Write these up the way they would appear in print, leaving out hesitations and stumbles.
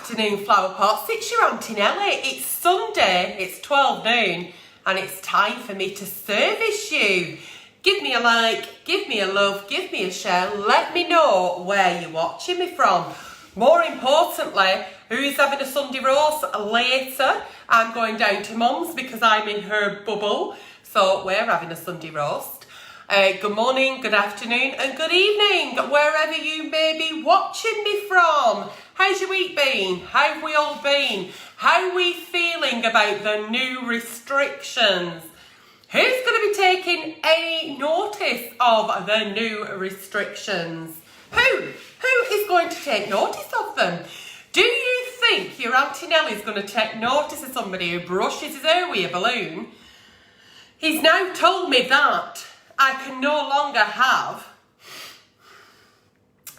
afternoon, flower pots. It's your Auntie Nelly. It's Sunday, it's 12 noon, and it's time for me to service you. Give me a like, give me a love, give me a share. Let me know where you're watching me from. More importantly, who's having a Sunday roast later. I'm going down to Mum's because I'm in her bubble. So we're having a Sunday roast. Good morning, good afternoon and good evening, wherever you may be watching me from. How's your week been? How have we all been? How are we feeling about the new restrictions? Who's going to be taking any notice of the new restrictions? Who is going to take notice of them? Do you think your Auntie Nelly's going to take notice of somebody who brushes his hair with a balloon? He's now told me that I can no longer have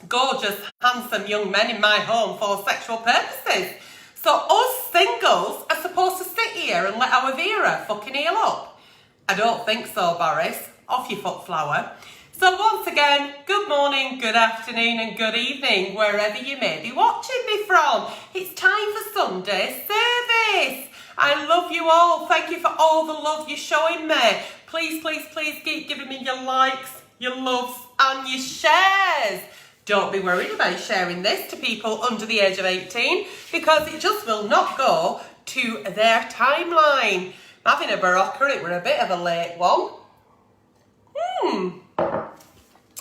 gorgeous, handsome young men in my home for sexual purposes. So us singles are supposed to sit here and let our Vera fucking heal up. I don't think so, Boris. Off your foot, flower. So once again, good morning, good afternoon and good evening, wherever you may be watching me from. It's time for Sunday service. I love you all. Thank you for all the love you're showing me. Please, please, please keep giving me your likes, your loves and your shares. Don't be worried about sharing this to people under the age of 18 because it just will not go to their timeline. I'm having a Barocca, it were a bit of a late one.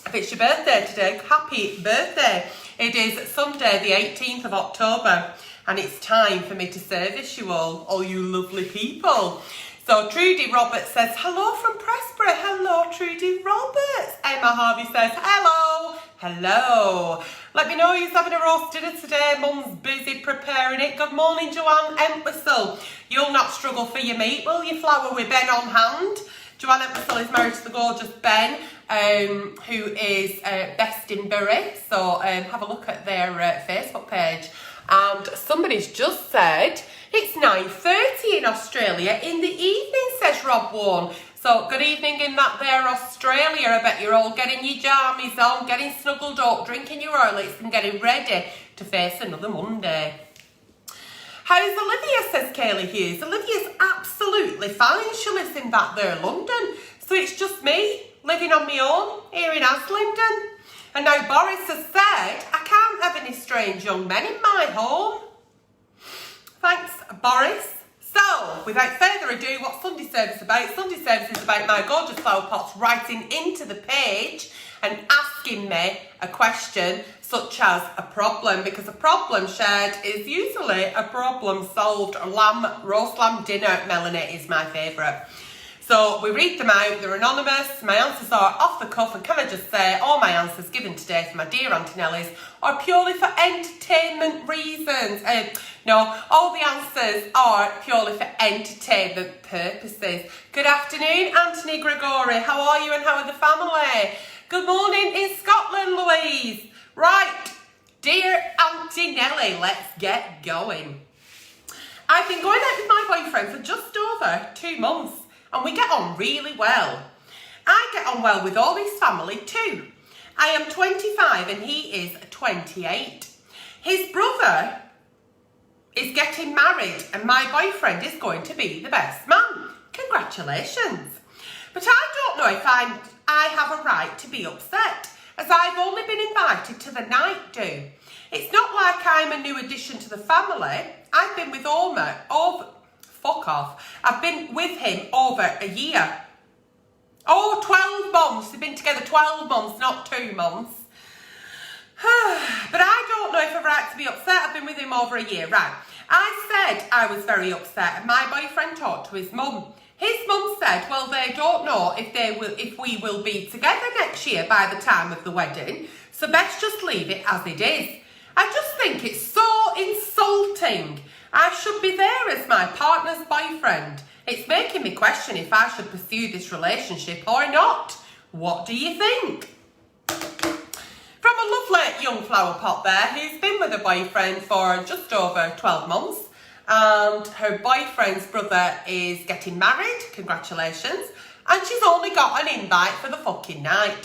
If it's your birthday today, happy birthday. It is Sunday the 18th of October and it's time for me to service you all you lovely people. So Trudy Roberts says, hello from Pressbury. Hello, Trudy Roberts. Emma Harvey says, hello. Hello. Let me know who's having a roast dinner today. Mum's busy preparing it. Good morning, Joanne Entwistle. You'll not struggle for your meat, will you, flower, with Ben on hand? Joanne Entwistle is married to the gorgeous Ben, who is best in Bury. So have a look at their Facebook page. And somebody's just said, it's 9:30 in Australia in the evening, says Rob Warren. So good evening in that there Australia. I bet you're all getting your jammies on, getting snuggled up, drinking your Horlicks and getting ready to face another Monday. How's Olivia, says Kaylee Hughes. Olivia's absolutely fine. She lives in that there London. So it's just me living on my own here in Aslington. And now Boris has said, I can't have any strange young men in my home. Thanks, Boris. So, without further ado, what's Sunday service about? Sunday service is about my gorgeous flower pots writing into the page and asking me a question such as a problem, because a problem shared is usually a problem solved. Roast lamb dinner, Melanie, is my favourite. So we read them out, they're anonymous, my answers are off the cuff, and can I just say, all my answers given today for my dear Auntie Nelly's are purely for entertainment reasons. No, all the answers are purely for entertainment purposes. Good afternoon, Anthony Gregory, how are you and how are the family? Good morning in Scotland, Louise. Right, dear Auntie Nelly, let's get going. I've been going out with my boyfriend for just over 2 months. And we get on really well. I get on well with all his family too. I am 25 and he is 28. His brother is getting married and my boyfriend is going to be the best man. Congratulations. But I don't know if I have a right to be upset, as I've only been invited to the night do. It's not like I'm a new addition to the family. I've been with fuck off. I've been with him over a year. Oh, 12 months. They've been together 12 months, not 2 months. But I don't know if I've right to be upset. I've been with him over a year. Right. I said I was very upset and my boyfriend talked to his mum. His mum said, well, they don't know if we will be together next year by the time of the wedding. So best just leave it as it is. I just think it's so insulting. I should be there as my partner's boyfriend. It's making me question if I should pursue this relationship or not. What do you think? From a lovely young flower pot there who's been with a boyfriend for just over 12 months and her boyfriend's brother is getting married. Congratulations. And she's only got an invite for the fucking night,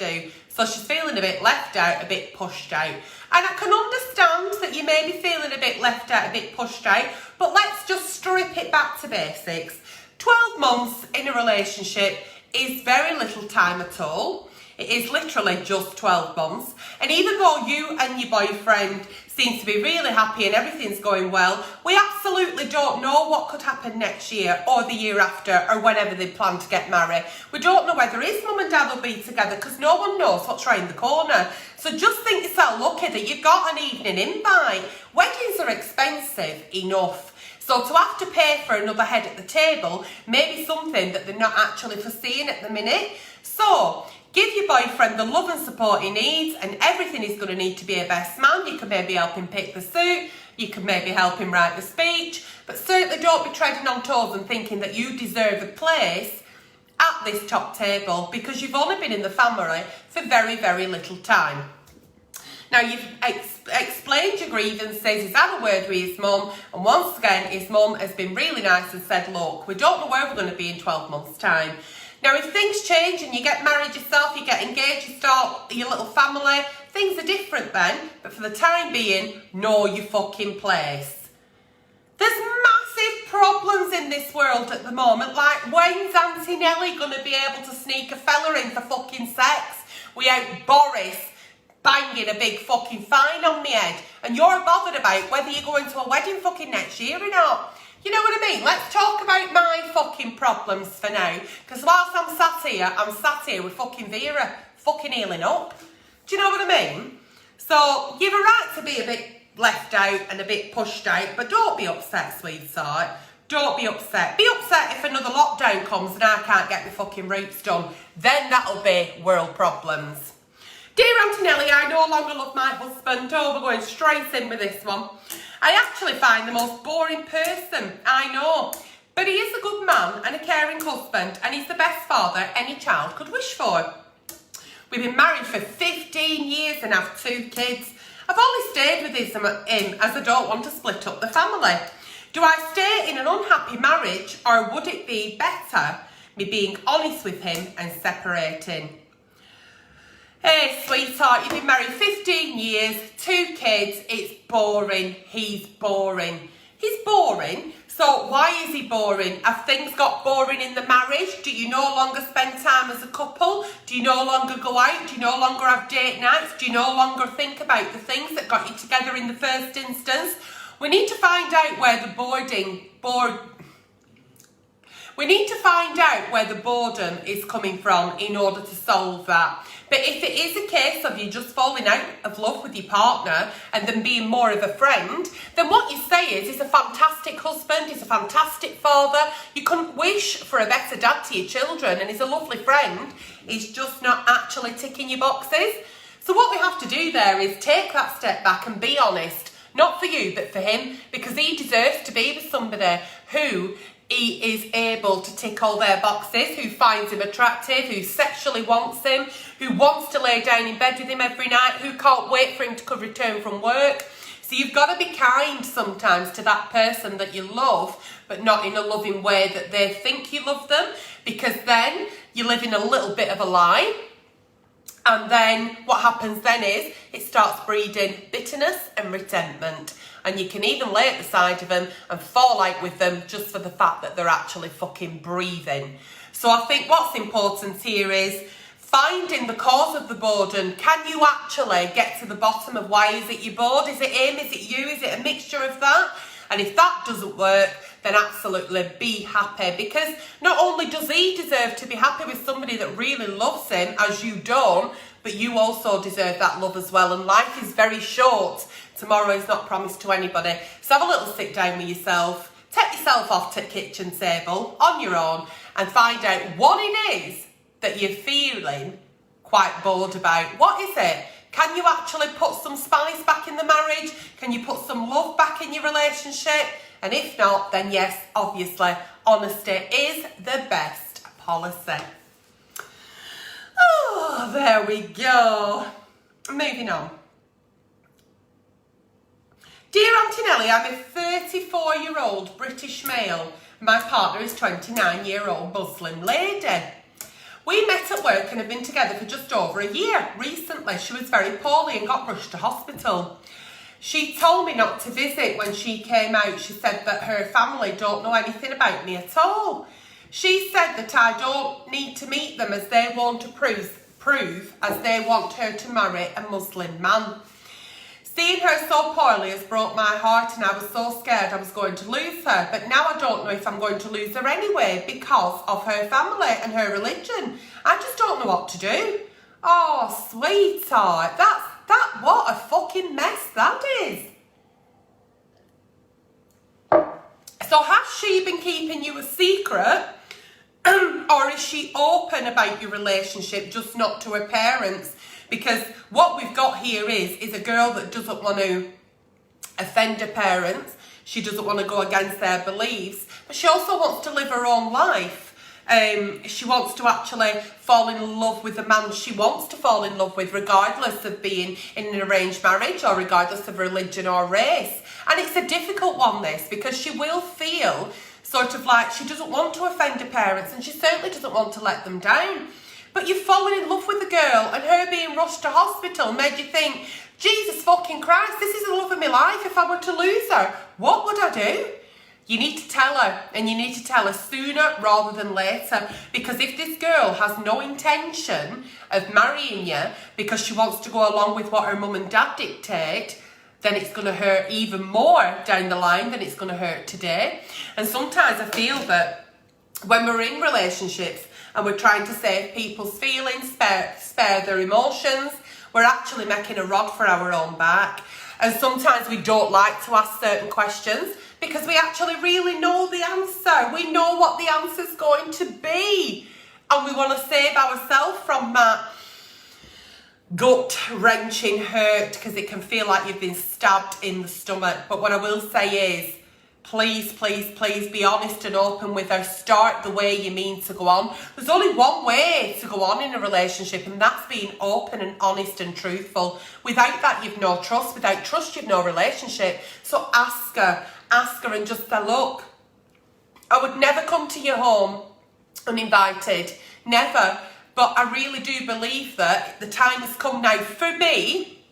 so she's feeling a bit left out, a bit pushed out. And I can understand that that you may be feeling a bit left out, a bit pushed out, but let's just strip it back to basics. 12 months in a relationship is very little time at all. It is literally just 12 months. And even though you and your boyfriend seem to be really happy and everything's going well, we absolutely don't know what could happen next year or the year after or whenever they plan to get married. We don't know whether his mum and dad will be together because no one knows what's round the corner. So just think yourself lucky that you've got an evening invite. Weddings are expensive enough. So to have to pay for another head at the table may be something that they're not actually foreseeing at the minute. So give your boyfriend the love and support he needs, and everything is going to need to be a best man. You can maybe help him pick the suit, you can maybe help him write the speech, but certainly don't be treading on toes and thinking that you deserve a place at this top table because you've only been in the family for very, very little time. Now, you've explained your grievances, he's had a word with his mum, and once again, his mum has been really nice and said, look, we don't know where we're going to be in 12 months' time. Now, if things change and you get married yourself, you get engaged, you start your little family, things are different then, but for the time being, know your fucking place. There's massive problems in this world at the moment, like when's Auntie Nellie going to be able to sneak a fella in for fucking sex without Boris banging a big fucking fine on me head, and you're bothered about whether you're going to a wedding fucking next year or not. You know what I mean? Let's talk about my fucking problems for now, because whilst I'm sat here with fucking Vera fucking healing up. Do you know what I mean? So you've a right to be a bit left out and a bit pushed out, but don't be upset, sweetheart. Don't be upset. Be upset if another lockdown comes and I can't get my fucking roots done. Then that'll be world problems. Dear Auntie Nellie, I no longer love my husband. Oh, we're going straight in with this one. I actually find the most boring person, I know. But he is a good man and a caring husband, and he's the best father any child could wish for. We've been married for 15 years and have 2 kids. I've only stayed with him as I don't want to split up the family. Do I stay in an unhappy marriage, or would it be better me being honest with him and separating? Hey, sweetheart, you've been married 15 years, 2 kids, it's boring, he's boring. He's boring, so why is he boring? Have things got boring in the marriage? Do you no longer spend time as a couple? Do you no longer go out? Do you no longer have date nights? Do you no longer think about the things that got you together in the first instance? We need to find out where the boredom is coming from in order to solve that. But if it is a case of you just falling out of love with your partner and them being more of a friend, then what you say is he's a fantastic husband, he's a fantastic father, you couldn't wish for a better dad to your children, and he's a lovely friend, he's just not actually ticking your boxes. So what we have to do there is take that step back and be honest, not for you, but for him, because he deserves to be with somebody who he is able to tick all their boxes, who finds him attractive, who sexually wants him, who wants to lay down in bed with him every night, who can't wait for him to return from work. So you've got to be kind sometimes to that person that you love, but not in a loving way that they think you love them, because then you live in a little bit of a lie. And then what happens then is it starts breeding bitterness and resentment. And you can even lay at the side of them and fall out with them just for the fact that they're actually fucking breathing. So I think what's important here is finding the cause of the boredom. Can you actually get to the bottom of why is it you're bored? Is it him? Is it you? Is it a mixture of that? And if that doesn't work, then absolutely be happy, because not only does he deserve to be happy with somebody that really loves him, as you don't, but you also deserve that love as well. And life is very short. Tomorrow is not promised to anybody. So have a little sit down with yourself, take yourself off to the kitchen table on your own and find out what it is that you're feeling quite bored about. What is it? Can you actually put some spice back in the marriage? Can you put some love back in your relationship? And if not, then yes, obviously, honesty is the best policy. Oh, there we go. Moving on. Dear Auntie Nellie, I'm a 34-year-old British male. My partner is a 29-year-old Muslim lady. We met at work and have been together for just over a year. Recently, she was very poorly and got rushed to hospital. She told me not to visit when she came out. She said that her family don't know anything about me at all. She said that I don't need to meet them as they want to prove as they want her to marry a Muslim man. Seeing her so poorly has broke my heart, and I was so scared I was going to lose her. But now I don't know if I'm going to lose her anyway because of her family and her religion. I just don't know what to do. Oh, sweetheart, what a fucking mess that is. So has she been keeping you a secret? Or is she open about your relationship, just not to her parents? Because what we've got here is a girl that doesn't want to offend her parents. She doesn't want to go against their beliefs. But she also wants to live her own life. She wants to actually fall in love with the man she wants to fall in love with, regardless of being in an arranged marriage or regardless of religion or race. And it's a difficult one, this, because she will feel sort of like she doesn't want to offend her parents, and she certainly doesn't want to let them down. But you've fallen in love with the girl, and her being rushed to hospital made you think, Jesus fucking Christ, this is the love of my life. If I were to lose her, what would I do? You need to tell her, and you need to tell her sooner rather than later. Because if this girl has no intention of marrying you because she wants to go along with what her mum and dad dictate, then it's going to hurt even more down the line than it's going to hurt today. And sometimes I feel that when we're in relationships and we're trying to save people's feelings, spare their emotions, we're actually making a rod for our own back. And sometimes we don't like to ask certain questions because we actually really know the answer. We know what the answer's going to be. And we want to save ourselves from that gut-wrenching hurt, because it can feel like you've been stabbed in the stomach. But what I will say is, please, please, please be honest and open with her. Start the way you mean to go on. There's only one way to go on in a relationship, and that's being open and honest and truthful. Without that, you've no trust. Without trust, you've no relationship. So ask her and just say, look, I would never come to your home uninvited. Never. But I really do believe that the time has come now for me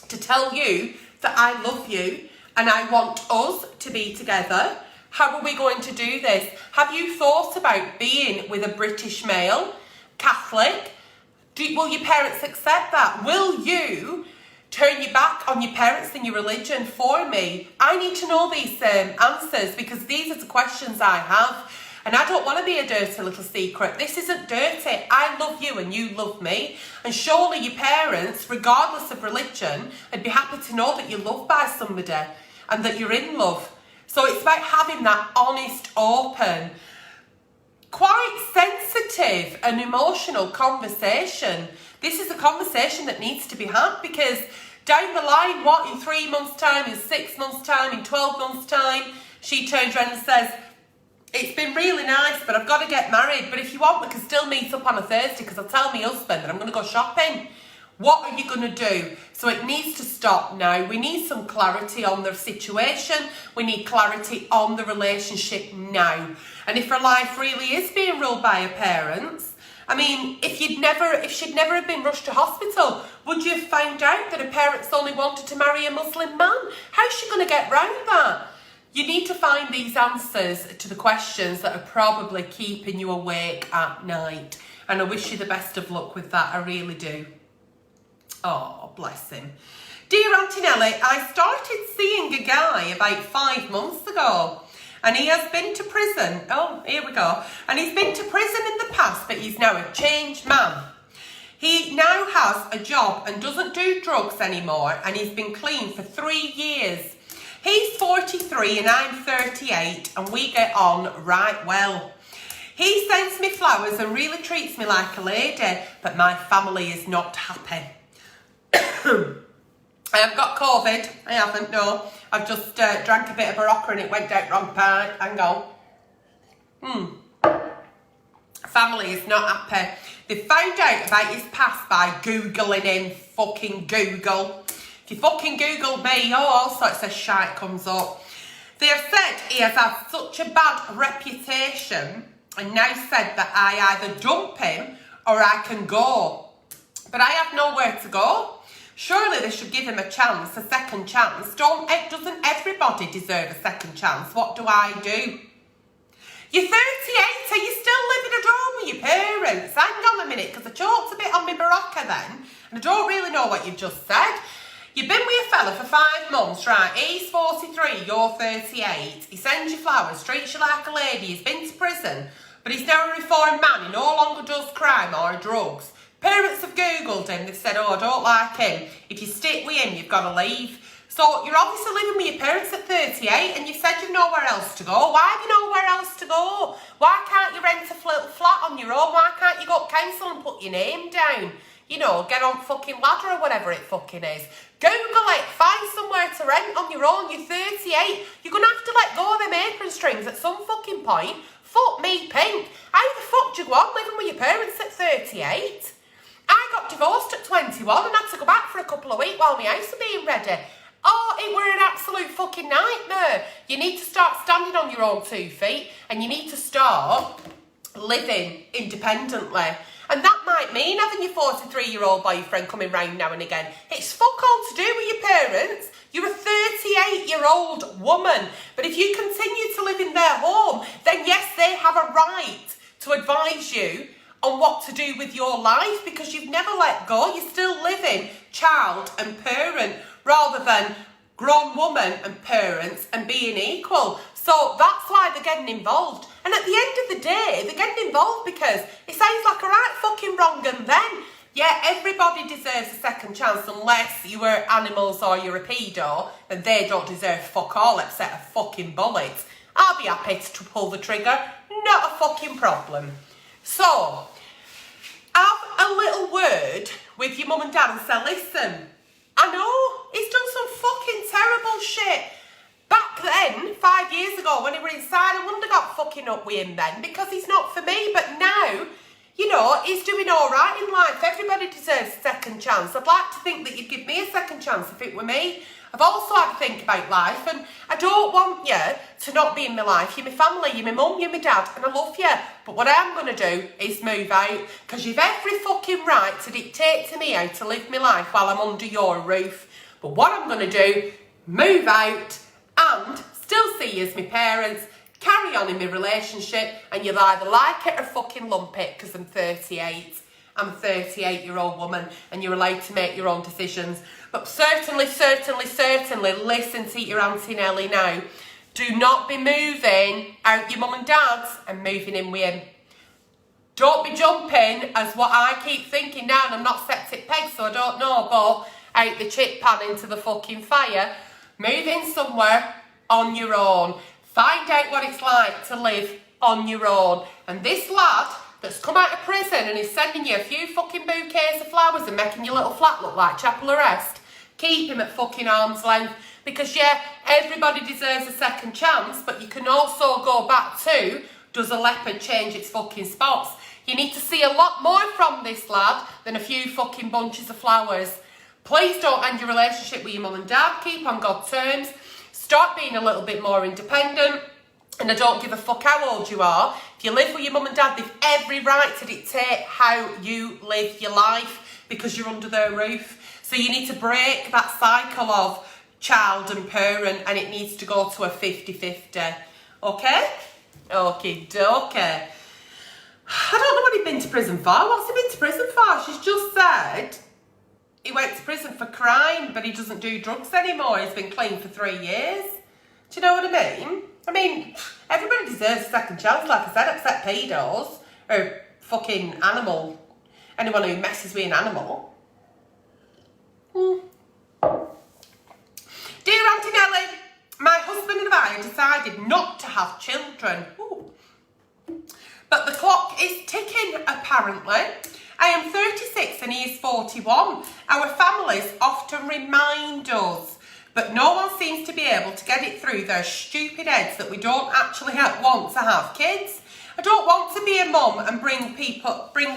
to tell you that I love you and I want us to be together. How are we going to do this? Have you thought about being with a British male, Catholic? Will your parents accept that? Will you turn your back on your parents and your religion for me? I need to know these answers, because these are the questions I have. And I don't want to be a dirty little secret. This isn't dirty. I love you and you love me. And surely your parents, regardless of religion, would be happy to know that you're loved by somebody and that you're in love. So it's about having that honest, open, quite sensitive and emotional conversation. This is a conversation that needs to be had, because down the line, what, in 3 months' time, in 6 months' time, in 12 months' time, she turns around and says, it's been really nice, but I've got to get married. But if you want, we can still meet up on a Thursday, because I'll tell my husband that I'm going to go shopping. What are you going to do? So it needs to stop now. We need some clarity on the situation. We need clarity on the relationship now. And if her life really is being ruled by her parents, I mean, if she'd never have been rushed to hospital, would you have found out that her parents only wanted to marry a Muslim man? How's she going to get round that? You need to find these answers to the questions that are probably keeping you awake at night. And I wish you the best of luck with that. I really do. Oh, bless him. Dear Auntie Nelly, I started seeing a guy about 5 months ago. And he has been to prison. Oh, here we go. And he's been to prison in the past, but he's now a changed man. He now has a job and doesn't do drugs anymore. And he's been clean for 3 years. He's 43 and I'm 38, and we get on right well. He sends me flowers and really treats me like a lady, but my family is not happy. I haven't got COVID. I haven't, no. I've just drank a bit of Barocca and it went down wrong part. Hang on. Family is not happy. They found out about his past by Googling him. Fucking Google. If you fucking Google me, all sorts of shite comes up. They have said he has had such a bad reputation and now said that I either dump him or I can go. But I have nowhere to go. Surely they should give him a chance, a second chance. Doesn't everybody deserve a second chance? What do I do? You're 38, are you still living at home with your parents? Hang on a minute, because I choked a bit on my Barocca then, and I don't really know what you've just said. You've been with a fella for 5 months, right? He's 43, you're 38. He sends you flowers, treats you like a lady, he's been to prison, but he's now a reformed man, he no longer does crime or drugs. Parents have Googled him, they've said, oh, I don't like him. If you stick with him, you've got to leave. So you're obviously living with your parents at 38 and you've said you've nowhere else to go. Why have you nowhere else to go? Why can't you rent a little flat on your own? Why can't you go to council and put your name down? You know, get on fucking Ladder or whatever it fucking is. Google it, find somewhere to rent on your own. You're 38. You're going to have to let go of them apron strings at some fucking point. Fuck me pink. How the fuck do you go on living with your parents at 38? I got divorced at 21 and had to go back for a couple of weeks while my house was being ready. Oh, it were an absolute fucking nightmare. You need to start standing on your own 2 feet and you need to start living independently. And that might mean having your 43-year-old boyfriend coming round now and again. It's fuck all to do with your parents. You're a 38-year-old woman. But if you continue to live in their home, then yes, they have a right to advise you on what to do with your life because you've never let go. You're still living child and parent rather than grown woman and parents and being equal. So that's why they're getting involved. And at the end of the day, they're getting involved because it sounds like a right fucking wrong and then. Yeah, everybody deserves a second chance unless you were animals or you're a pedo and they don't deserve fuck all except a fucking bullet. I'll be happy to pull the trigger. Not a fucking problem. So, have a little word with your mum and dad and say, listen, I know he's done some fucking terrible shit. Back then, 5 years ago, when he were inside, I wouldn't have got fucking up with him then because he's not for me. But now, you know, he's doing all right in life. Everybody deserves a second chance. I'd like to think that you'd give me a second chance if it were me. I've also had to think about life and I don't want you to not be in my life. You're my family, you're my mum, you're my dad, and I love you. But what I am going to do is move out because you've every fucking right to dictate to me how to live my life while I'm under your roof. But what I'm going to do, move out and still see you as my parents, carry on in my relationship, and you'll either like it or fucking lump it because I'm 38. I'm a 38-year-old woman and you're allowed to make your own decisions. But certainly listen to your Auntie Nelly now. Do not be moving out your mum and dad's and moving in with him. Don't be jumping, as what I keep thinking now, and I'm not septic peg, so I don't know, but out the chip pan into the fucking fire. Move in somewhere on your own. Find out what it's like to live on your own. And this lad that's come out of prison and is sending you a few fucking bouquets of flowers and making your little flat look like Chapel Arrest, keep him at fucking arm's length. Because yeah, everybody deserves a second chance, but you can also go back to, does a leopard change its fucking spots? You need to see a lot more from this lad than a few fucking bunches of flowers. Please don't end your relationship with your mum and dad. Keep on good terms. Start being a little bit more independent. And I don't give a fuck how old you are. If you live with your mum and dad, they've every right to dictate how you live your life because you're under their roof. So you need to break that cycle of child and parent and it needs to go to a 50-50. Okay? Okie dokie. I don't know what he'd been to prison for. What's he been to prison for? She's just said he went to prison for crime, but he doesn't do drugs anymore. He's been clean for 3 years. Do you know what I mean? I mean, everybody deserves a second chance, like I said, except pedos or fucking animal. Anyone who messes with an animal. Dear Auntie Nelly, my husband and I decided not to have children. Ooh. But the clock is ticking, apparently. I am 36 and he is 41. Our families often remind us, but no one seems to be able to get it through their stupid heads that we don't actually want to have kids. I don't want to be a mum and bring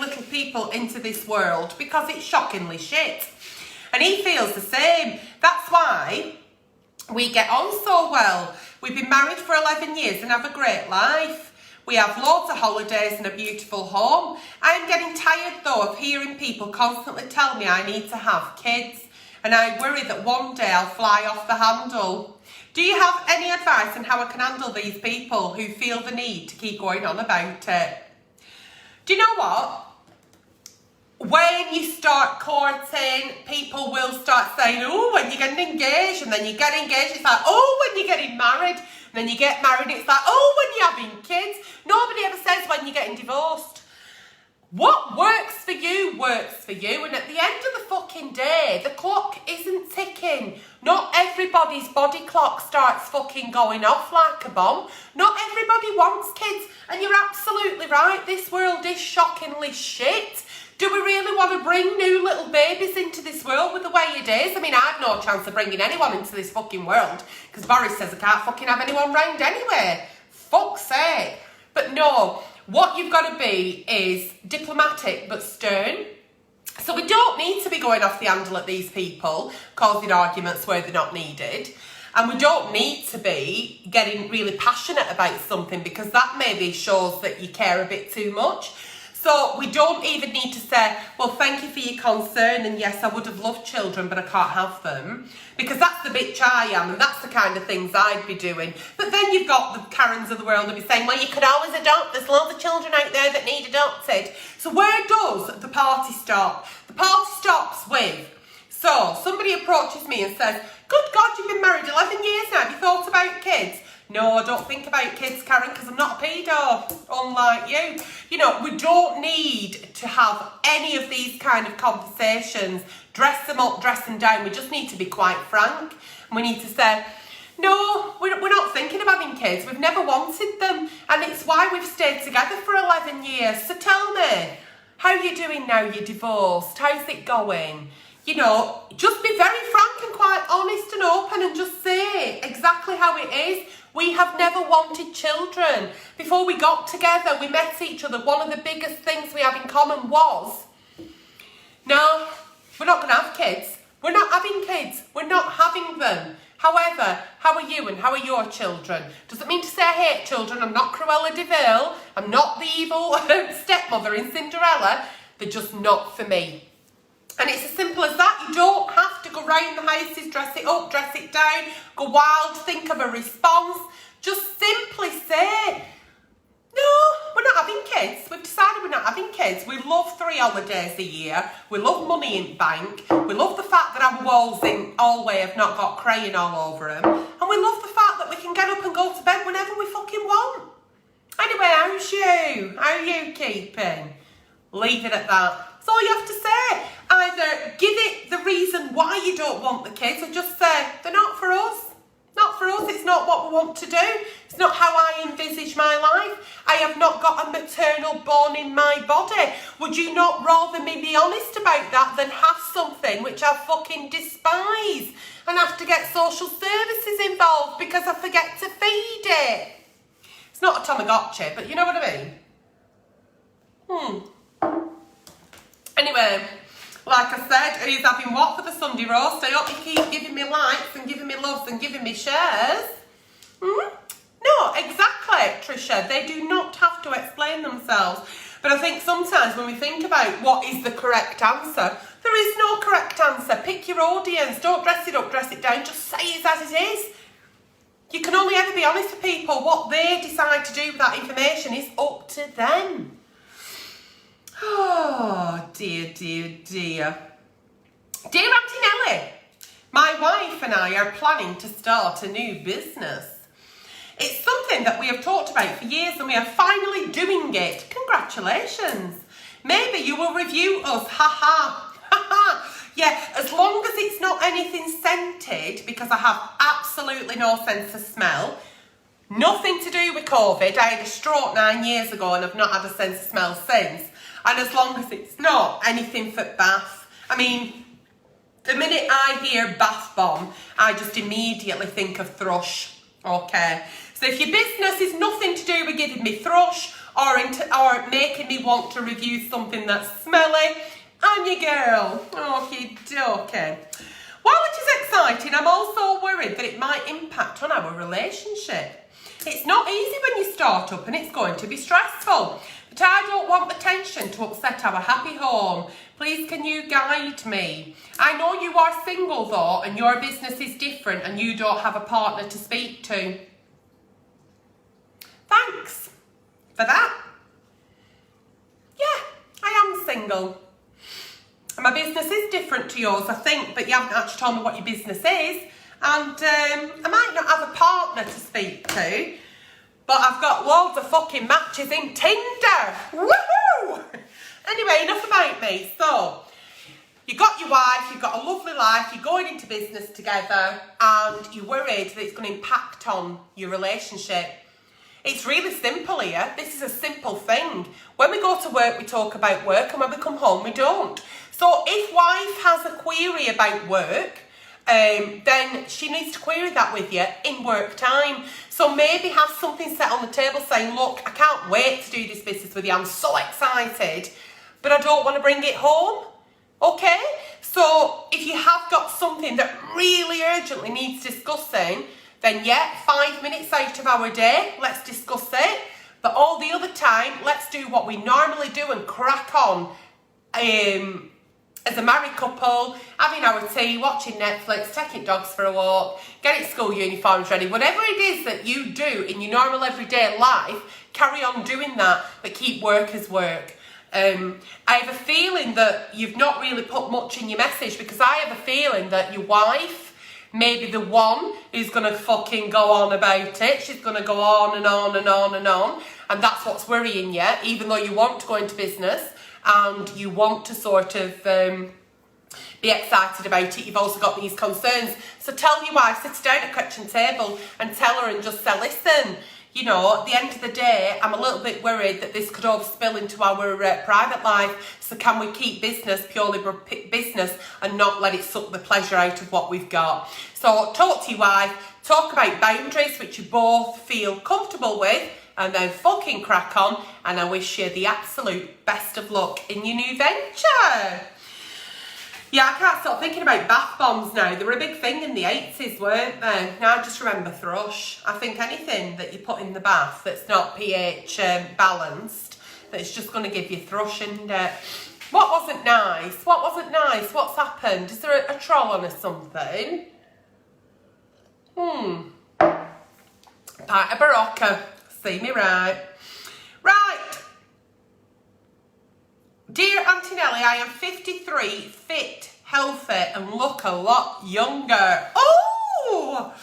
little people into this world because it's shockingly shit. And he feels the same. That's why we get on so well. We've been married for 11 years and have a great life. We have loads of holidays and a beautiful home. I am getting tired though of hearing people constantly tell me I need to have kids. and I worry that one day I'll fly off the handle. Do you have any advice on how I can handle these people who feel the need to keep going on about it? Do you know what? When you start courting, people will start saying, oh, when you're getting engaged, and then you get engaged, it's like, oh, when you're getting married, and then you get married, it's like, oh, when you're having kids. Nobody ever says when you're getting divorced. What works for you works for you, and at the end of the fucking day, the clock isn't ticking. Not everybody's body clock starts fucking going off like a bomb. Not everybody wants kids, and you're absolutely right, this world is shockingly shit. Do we really want to bring new little babies into this world with the way it is? I mean, I've no chance of bringing anyone into this fucking world, because Boris says I can't fucking have anyone round anyway. Fuck's sake. But no, what you've got to be is diplomatic but stern. So we don't need to be going off the handle at these people, causing arguments where they're not needed. And we don't need to be getting really passionate about something, because that maybe shows that you care a bit too much. So we don't even need to say, well, thank you for your concern, and yes, I would have loved children, but I can't have them. Because that's the bitch I am, and that's the kind of things I'd be doing. But then you've got the Karens of the world who'll be saying, well, you could always adopt. There's loads of children out there that need adopted. So where does the party stop? The party stops with, so somebody approaches me and says, good God, you've been married 11 years now. Have you thought about kids? No, I don't think about kids, Karen, because I'm not a pedo, unlike you. You know, we don't need to have any of these kind of conversations, dress them up, dress them down. We just need to be quite frank. We need to say, no, we're not thinking of having kids. We've never wanted them. And it's why we've stayed together for 11 years. So tell me, how are you doing now you're divorced? How's it going? You know, just be very frank and quite honest and open, and just say exactly how it is. We have never wanted children. Before we got together, we met each other. One of the biggest things we have in common was, no, we're not going to have kids. We're not having kids. We're not having them. However, how are you and how are your children? Doesn't mean to say I hate children. I'm not Cruella de Vil. I'm not the evil stepmother in Cinderella. They're just not for me. And it's as simple as that. You don't have to go round the houses, dress it up, dress it down, go wild, think of a response. Just simply say, no, we're not having kids. We've decided we're not having kids. We love 3 holidays a year. We love money in bank. We love the fact that our walls in Allway have not got crayon all over them. And we love the fact that we can get up and go to bed whenever we fucking want. Anyway, how's you? How are you keeping? Leave it at that. That's all you have to say. Either give it the reason why you don't want the kids, or just say, they're not for us. Not for us. It's not what we want to do. It's not how I envisage my life. I have not got a maternal bone in my body. Would you not rather me be honest about that than have something which I fucking despise and have to get social services involved because I forget to feed it? It's not a Tamagotchi, but you know what I mean? Anyway, like I said, who's having what for the Sunday roast? I hope you keep giving me likes and giving me loves and giving me shares. No, exactly, Trisha. They do not have to explain themselves. But I think sometimes when we think about what is the correct answer, there is no correct answer. Pick your audience. Don't dress it up, dress it down. Just say it as it is. You can only ever be honest with people. What they decide to do with that information is up to them. Oh, dear, dear, dear. Dear Auntie Nellie, my wife and I are planning to start a new business. It's something that we have talked about for years and we are finally doing it. Congratulations. Maybe you will review us. Ha ha. Ha ha. Yeah, as long as it's not anything scented, because I have absolutely no sense of smell. Nothing to do with COVID. I had a stroke 9 years ago and I've not had a sense of smell since. And as long as it's not anything for bath. I mean, the minute I hear bath bomb, I just immediately think of thrush. Okay. So if your business is nothing to do with giving me thrush or making me want to review something that's smelly, I'm your girl. Okie dokie. While it is exciting, I'm also worried that it might impact on our relationship. It's not easy when you start up and it's going to be stressful. But I don't want the tension to upset our happy home. Please can you guide me? I know you are single though and your business is different and you don't have a partner to speak to. Thanks for that. Yeah, I am single. And my business is different to yours, I think, but you haven't actually told me what your business is. And I might not have a partner to speak to, but I've got loads of fucking matches in Tinder. Woohoo! Anyway, enough about me. So, you've got your wife, you've got a lovely life, you're going into business together, and you're worried that it's going to impact on your relationship. It's really simple here. This is a simple thing. When we go to work, we talk about work, and when we come home, we don't. So if wife has a query about work, then she needs to query that with you in work time. So maybe have something set on the table saying, look, I can't wait to do this business with you. I'm so excited, but I don't want to bring it home. Okay? So if you have got something that really urgently needs discussing, then yeah, 5 minutes out of our day, let's discuss it. But all the other time, let's do what we normally do and crack on. As a married couple, having our tea, watching Netflix, taking dogs for a walk, getting school uniforms ready, whatever it is that you do in your normal everyday life, carry on doing that, but keep work as work. I have a feeling that you've not really put much in your message, because I have a feeling that your wife may be the one who's going to fucking go on about it. She's going to go on and on and on and on, and that's what's worrying you, even though you want to go into business and you want to sort of be excited about it. You've also got these concerns. So tell your wife, sit down at the kitchen table and tell her and just say, listen, you know, at the end of the day, I'm a little bit worried that this could all spill into our private life. So can we keep business purely business and not let it suck the pleasure out of what we've got? So talk to your wife, talk about boundaries which you both feel comfortable with, and then fucking crack on, and I wish you the absolute best of luck in your new venture. Yeah, I can't stop thinking about bath bombs now. They were a big thing in the 80s, weren't they? Now I just remember thrush. I think anything that you put in the bath that's not pH balanced, that's just going to give you thrush in it. What wasn't nice? What wasn't nice? What's happened? Is there a troll on or something? Pint of Barocca. See me right. Right. Dear Auntie Nelly, I am 53, fit, healthy, and look a lot younger. Oh!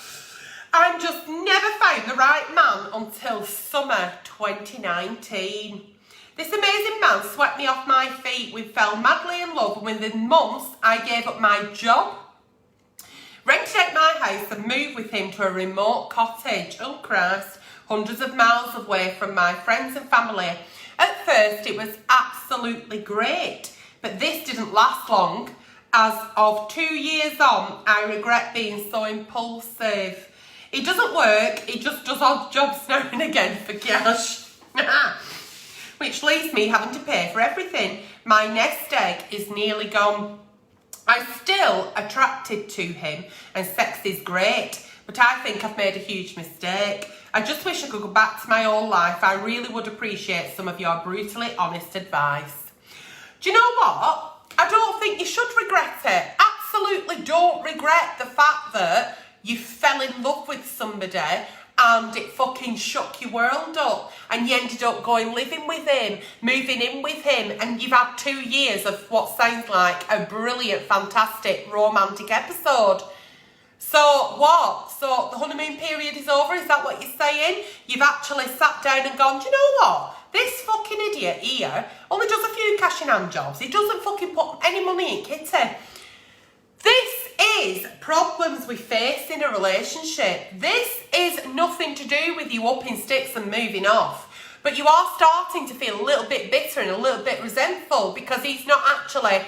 I just never found the right man until summer 2019. This amazing man swept me off my feet. We fell madly in love, and within months, I gave up my job, rented out my house, and moved with him to a remote cottage. Oh, Christ. Hundreds of miles away from my friends and family. At first, it was absolutely great, but this didn't last long. As of 2 years on, I regret being so impulsive. It doesn't work, it just does odd jobs now and again for cash. Which leaves me having to pay for everything. My nest egg is nearly gone. I'm still attracted to him, and sex is great, but I think I've made a huge mistake. I just wish I could go back to my old life. I really would appreciate some of your brutally honest advice. Do you know what? I don't think you should regret it. Absolutely don't regret the fact that you fell in love with somebody and it fucking shook your world up, and you ended up going living with him, moving in with him, and you've had 2 years of what sounds like a brilliant, fantastic, romantic episode. So what? So the honeymoon period is over? Is that what you're saying? You've actually sat down and gone, do you know what? This fucking idiot here only does a few cash in hand jobs. He doesn't fucking put any money in kitty. This is problems we face in a relationship. This is nothing to do with you upping sticks and moving off. But you are starting to feel a little bit bitter and a little bit resentful because he's not actually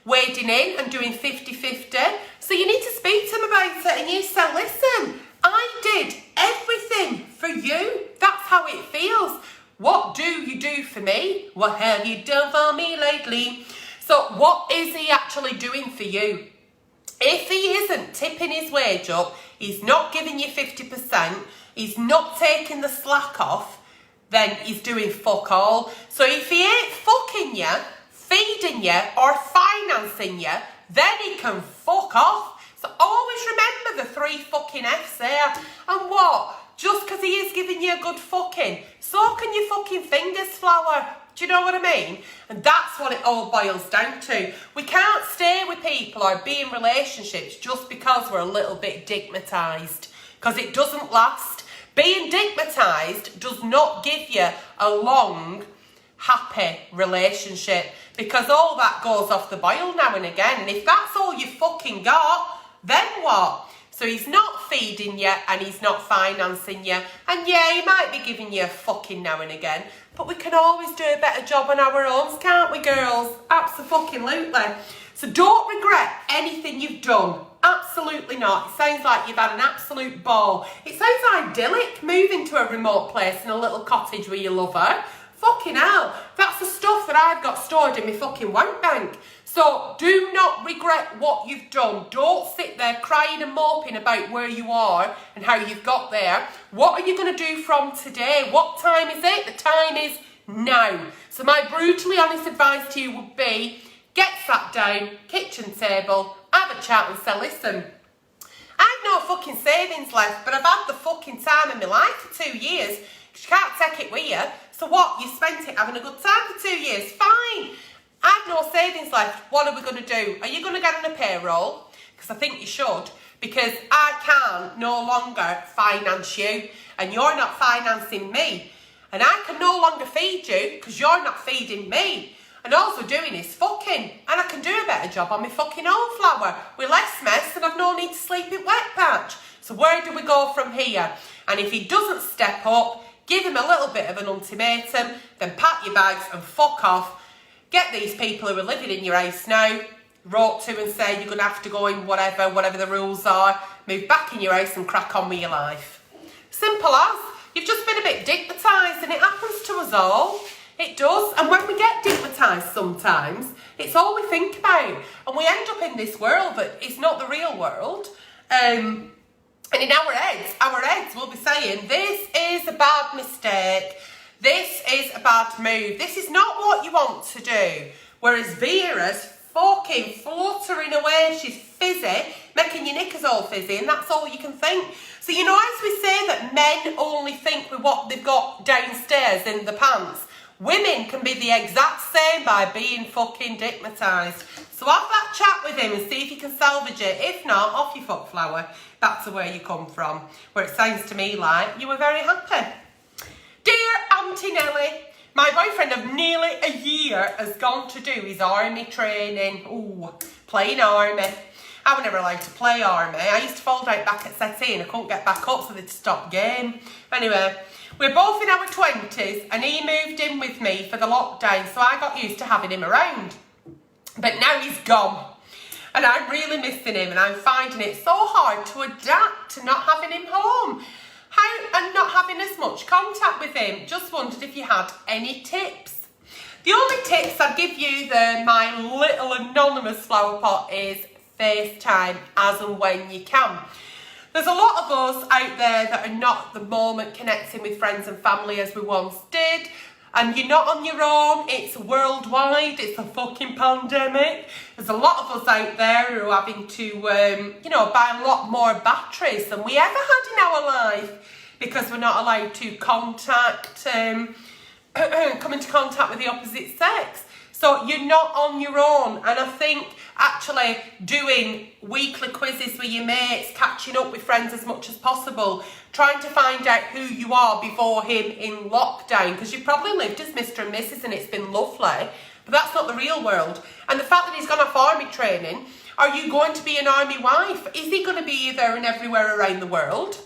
wading in and doing 50-50. So you need to speak to him about it, and you say, listen, I did everything for you. That's how it feels. What do you do for me? What have you done for me lately? So what is he actually doing for you? If he isn't tipping his wage up, he's not giving you 50%, he's not taking the slack off, then he's doing fuck all. So if he ain't fucking you, feeding you, or financing you, then he can fuck off. So always remember the 3 fucking F's there. And what? Just because he is giving you a good fucking, so can your fucking fingers, flower. Do you know what I mean? And that's what it all boils down to. We can't stay with people or be in relationships just because we're a little bit digmatised. Because it doesn't last. Being digmatised does not give you a long, happy relationship. Because all that goes off the boil now and again. And if that's all you fucking got, then what? So he's not feeding you and he's not financing you. And yeah, he might be giving you a fucking now and again. But we can always do a better job on our own, can't we, girls? Absolutely. So don't regret anything you've done. Absolutely not. It sounds like you've had an absolute ball. It sounds idyllic, moving to a remote place in a little cottage with your lover. Fucking hell. That's the stuff that I've got stored in my fucking wank bank. So do not regret what you've done. Don't sit there crying and moping about where you are and how you've got there. What are you going to do from today? What time is it? The time is now. So my brutally honest advice to you would be, get sat down, kitchen table, have a chat and say, listen, I've no fucking savings left, but I've had the fucking time of my life for 2 years. You can't take it with you. So what? You spent it having a good time for 2 years. Fine. I've no savings left. What are we going to do? Are you going to get on a payroll? Because I think you should. Because I can no longer finance you. And you're not financing me. And I can no longer feed you because you're not feeding me. And all we're doing is fucking. And I can do a better job on my fucking own flower. With less mess and I've no need to sleep in wet patch. So where do we go from here? And if he doesn't step up, give him a little bit of an ultimatum, then pack your bags and fuck off. Get these people who are living in your house now, wrote to and say you're going to have to go in whatever the rules are, move back in your house and crack on with your life. Simple as. You've just been a bit digmatised and it happens to us all. It does. And when we get digmatised sometimes, it's all we think about. And we end up in this world that is not the real world. And in our heads will be saying, this is a bad mistake. This is a bad move. This is not what you want to do. Whereas Vera's fucking fluttering away. She's fizzy, making your knickers all fizzy, and that's all you can think. So, you know, as we say that men only think with what they've got downstairs in the pants, women can be the exact same by being fucking digmatised. So have that chat with him and see if you can salvage it. If not, off you fuck flower. Back to where you come from. Where it sounds to me like you were very happy. Dear Auntie Nelly, my boyfriend of nearly a year has gone to do his army training. Ooh, playing army. I was never allowed to play army. I used to fall down back at settee and I couldn't get back up, so they'd stop game. Anyway, we're both in our 20s and he moved in with me for the lockdown, so I got used to having him around. But now he's gone. And I'm really missing him and I'm finding it so hard to adapt to not having him home. And not having as much contact with him. Just wondered if you had any tips. The only tips I'd give you there, my little anonymous flower pot, is FaceTime as and when you can. There's a lot of us out there that are not at the moment connecting with friends and family as we once did. And you're not on your own. It's worldwide. It's a fucking pandemic. There's a lot of us out there who are having to, buy a lot more batteries than we ever had in our life because we're not allowed to come into contact with the opposite sex. So you're not on your own. And I think actually doing weekly quizzes with your mates, catching up with friends as much as possible, trying to find out who you are before him in lockdown, because you've probably lived as Mr. and Mrs. and it's been lovely, but that's not the real world. And the fact that he's gone off army training, are you going to be an army wife? Is he going to be there and everywhere around the world?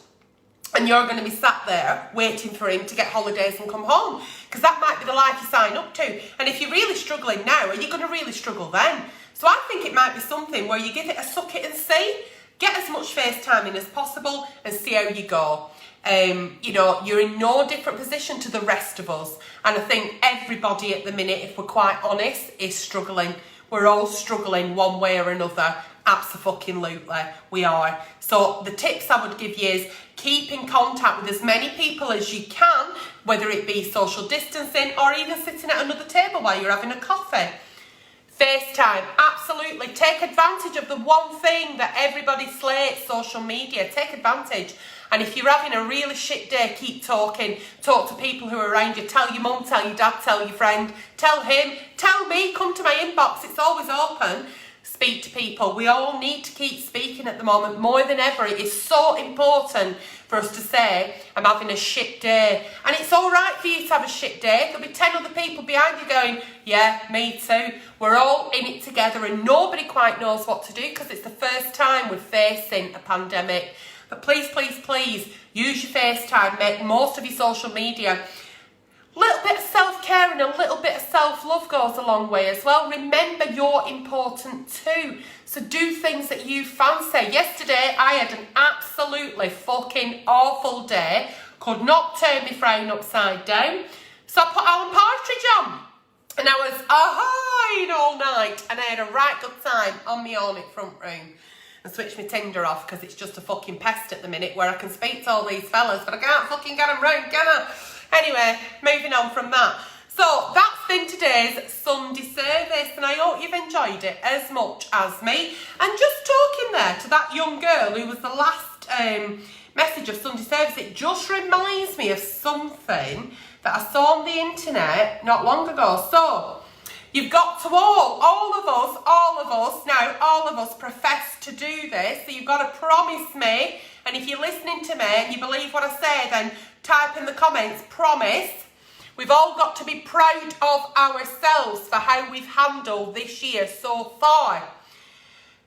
And you're going to be sat there waiting for him to get holidays and come home? Because that might be the life you sign up to. And if you're really struggling now, are you going to really struggle then? So I think it might be something where you give it a suck it and see. Get as much FaceTiming as possible and see how you go. You're in no different position to the rest of us. And I think everybody at the minute, if we're quite honest, is struggling. We're all struggling one way or another. Abso-fucking-lutely, we are. So the tips I would give you is keep in contact with as many people as you can, whether it be social distancing or even sitting at another table while you're having a coffee. FaceTime, absolutely. Take advantage of the one thing that everybody slates, social media. Take advantage. And if you're having a really shit day, keep talking. Talk to people who are around you. Tell your mum, tell your dad, tell your friend. Tell him, tell me, come to my inbox. It's always open. Speak to people. We all need to keep speaking at the moment. More than ever, it is so important for us to say, I'm having a shit day. And it's all right for you to have a shit day. There'll be 10 other people behind you going, yeah, me too. We're all in it together and nobody quite knows what to do because it's the first time we're facing a pandemic. But please, please, please, use your FaceTime. Make most of your social media. A little bit of self-care and a little bit of self-love goes a long way as well. Remember, you're important too. So do things that you fancy. Yesterday, I had an absolutely fucking awful day. Could not turn my phone upside down. So I put Alan Partridge on. And I was a-hine all night. And I had a right good time on my own in front room. And switched my Tinder off because it's just a fucking pest at the minute where I can speak to all these fellas, but I can't fucking get them round, can I? Anyway, moving on from that. So that's been today's Sunday service and I hope you've enjoyed it as much as me. And just talking there to that young girl who was the last message of Sunday service, it just reminds me of something that I saw on the internet not long ago. So you've got to all of us profess to do this. So you've got to promise me, and if you're listening to me and you believe what I say, then type in the comments, promise. We've all got to be proud of ourselves for how we've handled this year so far.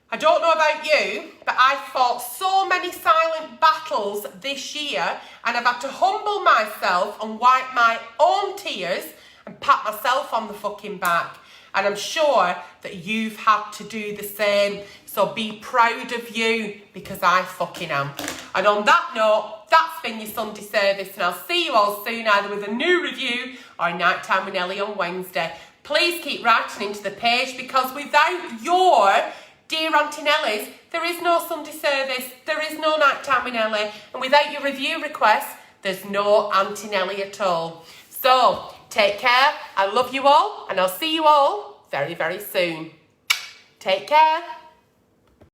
I don't know about you, but I've fought so many silent battles this year and I've had to humble myself and wipe my own tears and pat myself on the fucking back. And I'm sure that you've had to do the same. So be proud of you because I fucking am. And on that note, that's been your Sunday service and I'll see you all soon either with a new review or Nighttime with Nelly on Wednesday. Please keep writing into the page because without your dear Auntie Nellies, there is no Sunday service, there is no Nighttime with Nelly, and without your review requests, there's no Auntie Nelly at all. So, take care, I love you all, and I'll see you all very, very soon. Take care.